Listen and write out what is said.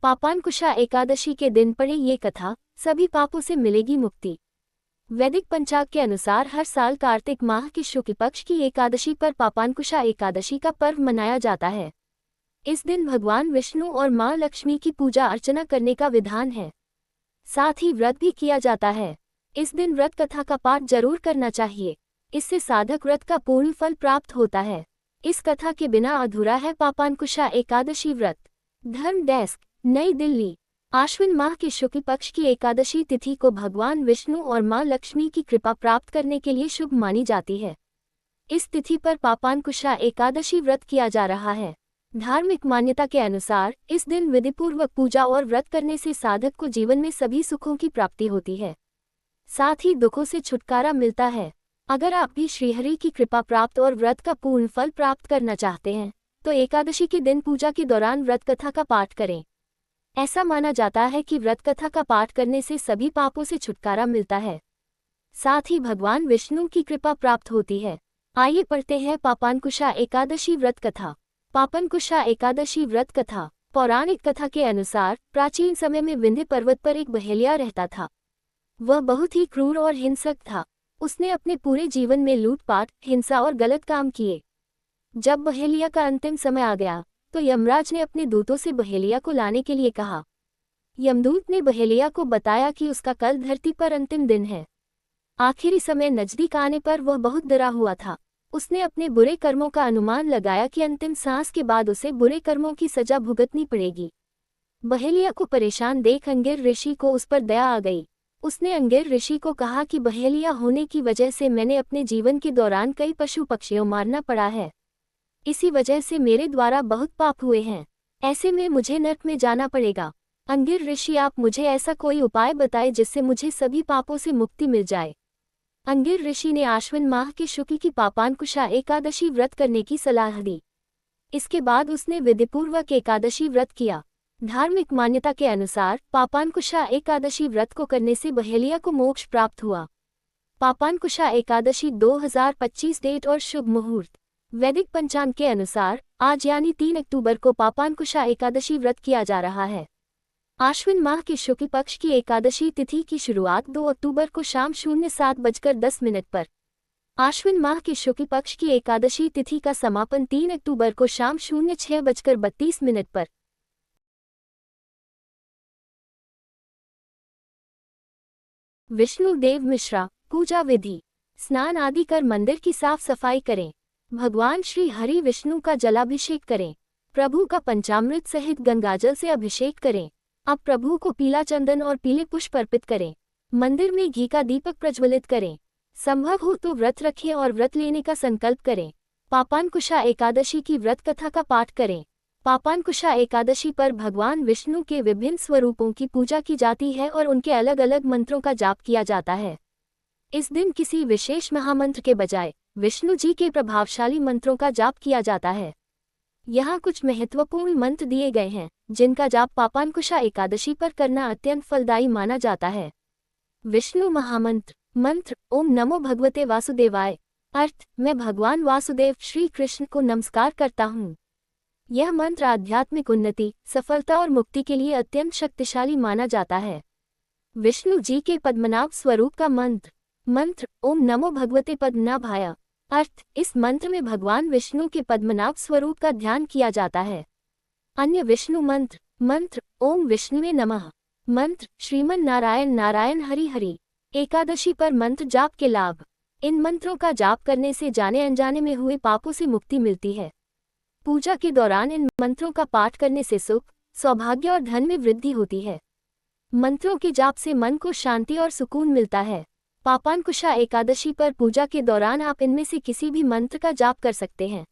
पापांकुशा एकादशी के दिन पढ़े ये कथा, सभी पापों से मिलेगी मुक्ति। वैदिक पंचांग के अनुसार हर साल कार्तिक माह की शुक्ल पक्ष की एकादशी पर पापांकुशा एकादशी का पर्व मनाया जाता है। इस दिन भगवान विष्णु और मां लक्ष्मी की पूजा अर्चना करने का विधान है। साथ ही व्रत भी किया जाता है। इस दिन व्रत कथा का पाठ जरूर करना चाहिए। इससे साधक व्रत का पूर्ण फल प्राप्त होता है। इस कथा के बिना अधूरा है पापांकुशा एकादशी व्रत। धर्म डेस्क, नई दिल्ली। आश्विन माह के शुक्ल पक्ष की एकादशी तिथि को भगवान विष्णु और मां लक्ष्मी की कृपा प्राप्त करने के लिए शुभ मानी जाती है। इस तिथि पर पापांकुशा एकादशी व्रत किया जा रहा है। धार्मिक मान्यता के अनुसार इस दिन विधिपूर्वक पूजा और व्रत करने से साधक को जीवन में सभी सुखों की प्राप्ति होती है, साथ ही दुखों से छुटकारा मिलता है। अगर आप भी श्रीहरि की कृपा प्राप्त और व्रत का पूर्ण फल प्राप्त करना चाहते हैं तो एकादशी के दिन पूजा के दौरान व्रत कथा का पाठ करें। ऐसा माना जाता है कि व्रत कथा का पाठ करने से सभी पापों से छुटकारा मिलता है, साथ ही भगवान विष्णु की कृपा प्राप्त होती है। आइए पढ़ते हैं पापांकुशा एकादशी व्रत कथा। पापांकुशा एकादशी व्रत कथा। पौराणिक कथा के अनुसार प्राचीन समय में विंध्य पर्वत पर एक बहेलिया रहता था। वह बहुत ही क्रूर और हिंसक था। उसने अपने पूरे जीवन में लूटपाट, हिंसा और गलत काम किए। जब बहेलिया का अंतिम समय आ गया तो यमराज ने अपने दूतों से बहेलिया को लाने के लिए कहा। यमदूत ने बहेलिया को बताया कि उसका कल धरती पर अंतिम दिन है। आखिरी समय नजदीक आने पर वह बहुत डरा हुआ था। उसने अपने बुरे कर्मों का अनुमान लगाया कि अंतिम सांस के बाद उसे बुरे कर्मों की सजा भुगतनी पड़ेगी। बहेलिया को परेशान देख अंगिर ऋषि को उस पर दया आ गई। उसने अंगिर ऋषि को कहा कि बहेलिया होने की वजह से मैंने अपने जीवन के दौरान कई पशु पक्षियों मारना पड़ा है। इसी वजह से मेरे द्वारा बहुत पाप हुए हैं। ऐसे में मुझे नरक में जाना पड़ेगा। अंगिर ऋषि, आप मुझे ऐसा कोई उपाय बताएं जिससे मुझे सभी पापों से मुक्ति मिल जाए। अंगिर ऋषि ने आश्विन माह के शुक्ल की पापांकुशा एकादशी व्रत करने की सलाह दी। इसके बाद उसने विधिपूर्वक एकादशी व्रत किया। धार्मिक मान्यता के अनुसार पापांकुशा एकादशी व्रत को करने से बहेलिया को मोक्ष प्राप्त हुआ। पापांकुशा एकादशी 2025 डेट और शुभ मुहूर्त। वैदिक पंचांग के अनुसार आज यानी 3 अक्टूबर को पापांकुशा एकादशी व्रत किया जा रहा है। आश्विन माह के शुक्ल पक्ष की एकादशी तिथि की शुरुआत 2 अक्टूबर को शाम 07:10 पर। आश्विन माह के शुक्ल पक्ष की एकादशी तिथि का समापन 3 अक्टूबर को शाम 06:32 पर। विष्णुदेव मिश्रा। पूजा विधि। स्नान आदि कर मंदिर की साफ सफाई करें। भगवान श्री हरि विष्णु का जलाभिषेक करें। प्रभु का पंचामृत सहित गंगाजल से अभिषेक करें। अब प्रभु को पीला चंदन और पीले पुष्प अर्पित करें। मंदिर में घी का दीपक प्रज्वलित करें। संभव हो तो व्रत रखें और व्रत लेने का संकल्प करें। पापांकुशा एकादशी की व्रत कथा का पाठ करें। पापांकुशा एकादशी पर भगवान विष्णु के विभिन्न स्वरूपों की पूजा की जाती है और उनके अलग अलग मंत्रों का जाप किया जाता है। इस दिन किसी विशेष महामंत्र के बजाय विष्णु जी के प्रभावशाली मंत्रों का जाप किया जाता है। यहाँ कुछ महत्वपूर्ण मंत्र दिए गए हैं जिनका जाप पापांकुशा एकादशी पर करना अत्यंत फलदायी माना जाता है। विष्णु महामंत्र। मंत्र ओम नमो भगवते वासुदेवाय। अर्थ, मैं भगवान वासुदेव श्री कृष्ण को नमस्कार करता हूँ। यह मंत्र आध्यात्मिक उन्नति, सफलता और मुक्ति के लिए अत्यंत शक्तिशाली माना जाता है। विष्णु जी के पद्मनाभ स्वरूप का मंत्र। मंत्र ओम नमो भगवते पद्मनाभाय। अर्थ, इस मंत्र में भगवान विष्णु के पद्मनाभ स्वरूप का ध्यान किया जाता है। अन्य विष्णु मंत्र। मंत्र ओम विष्णुवे नमः। मंत्र श्रीमन नारायण नारायण हरि हरि। एकादशी पर मंत्र जाप के लाभ। इन मंत्रों का जाप करने से जाने अनजाने में हुए पापों से मुक्ति मिलती है। पूजा के दौरान इन मंत्रों का पाठ करने से सुख, सौभाग्य और धन में वृद्धि होती है। मंत्रों के जाप से मन को शांति और सुकून मिलता है। पापांकुशा एकादशी पर पूजा के दौरान आप इनमें से किसी भी मंत्र का जाप कर सकते हैं।